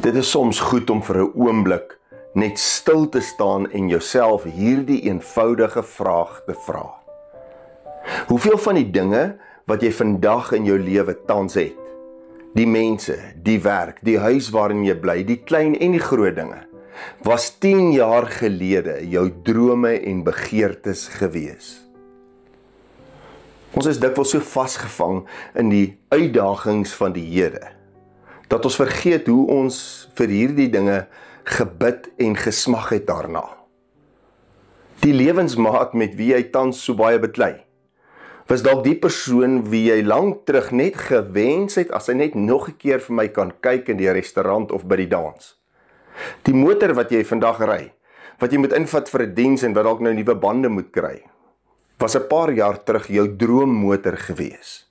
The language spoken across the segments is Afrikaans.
Dit is soms goed om vir 'n oomblik net stil te staan en jouself hierdie eenvoudige vraag te vra. Hoeveel van die dinge wat jy vandag in jou lewe tans het, die mense, die werk, die huis waarin jy bly, die klein en die groot dinge, was 10 jaar gelede jou drome en begeertes gewees? Ons is dikwels so vasgevang in die uitdagings van die hede, dat ons vergeet hoe ons vir hierdie dinge gebid en gesmag het daarna. Die lewensmaat met wie jy tans so baie beklei, was dalk die persoon wie jy lank terug net gewens het as hy net nog 'n keer vir my kan kyk in die restaurant of by die dans. Die motor wat jy vandag ry, wat jy moet invat vir 'n diens en wat dalk nou nuwe bande moet kry, was 'n paar jaar terug jou droommotor gewees.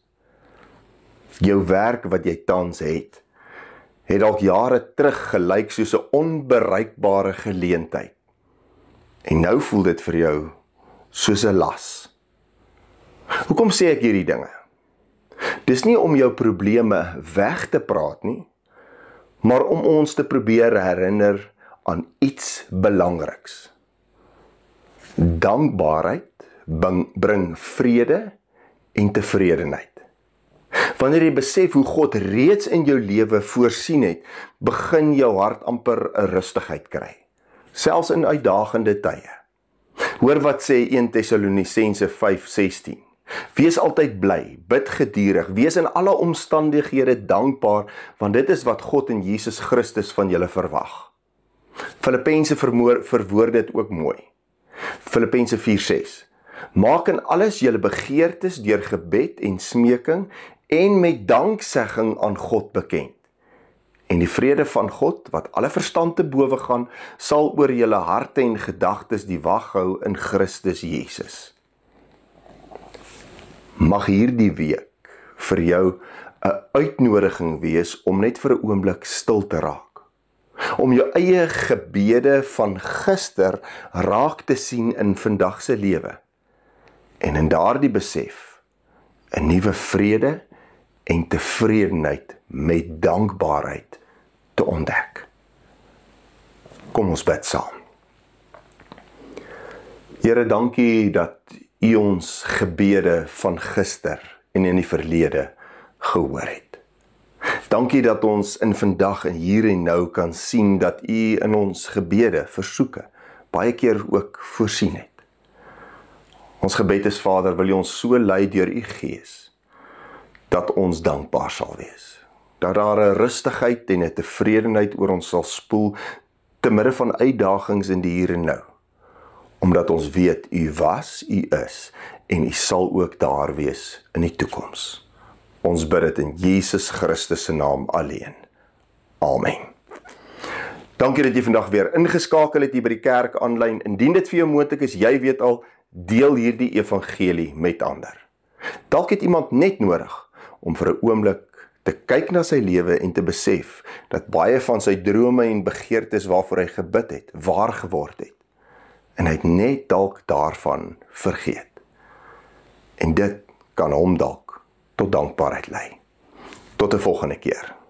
Jou werk wat jy tans het dalk jare terug gelyk soos 'n onbereikbare geleentheid. En nou voel dit vir jou soos 'n las. Hoekom sê ek hierdie dinge? Dis nie om jou probleme weg te praat nie, maar om ons te probeer herinner aan iets belangriks. Dankbaarheid bring vrede en tevredenheid. Wanneer jy besef hoe God reeds in jou lewe voorsien het, begin jou hart amper 'n rustigheid kry, selfs in uitdagende tye. Hoor wat sê 1 Tessalonisense 5:16. Wees altyd bly, bid gedurig, wees in alle omstandighede dankbaar, want dit is wat God in Jesus Christus van julle verwag. Filippense verwoord dit ook mooi. Filippense 4:6. Maak in alles julle begeertes deur gebed en smeking en met danksegging aan God bekend. En die vrede van God, wat alle verstand te bowe gaan, sal oor julle harte en gedagtes die wag hou in Christus Jesus. Mag hierdie week vir jou 'n uitnodiging wees om net vir 'n oomblik stil te raak. Om jou eie gebede van gister raak te sien in vandag se lewe. En in daardie besef 'n nuwe vrede en tevredenheid met dankbaarheid te ontdek. Kom ons bid saam. Here, dankie dat U ons gebede van gister en in die verlede gehoor het. Dankie dat ons in vandag en hier en nou kan sien dat U in ons gebede, versoeke, baie keer ook voorsien het. Ons gebed is, Vader, wil U ons so lei deur U Gees, dat ons dankbaar sal wees. Dat daar 'n rustigheid en 'n tevredenheid oor ons sal spoel, te midde van uitdagings in die hier en nou. Omdat ons weet, U was, U is, en U sal ook daar wees in die toekoms. Ons bid dit in Jesus Christus se naam alleen. Amen. Dankie dat jy vandag weer ingeskakel het hier by die kerk aanlyn. Indien dit vir jou moontlik is, jy weet al, deel hierdie evangelie met ander. Dalk het iemand net nodig om vir 'n oomblik te kyk na sy lewe en te besef dat baie van sy drome en begeertes waarvoor hy gebid het, waar geword het. En hy het net dalk daarvan vergeet. En dit kan hom dalk tot dankbaarheid lei. Tot 'n volgende keer.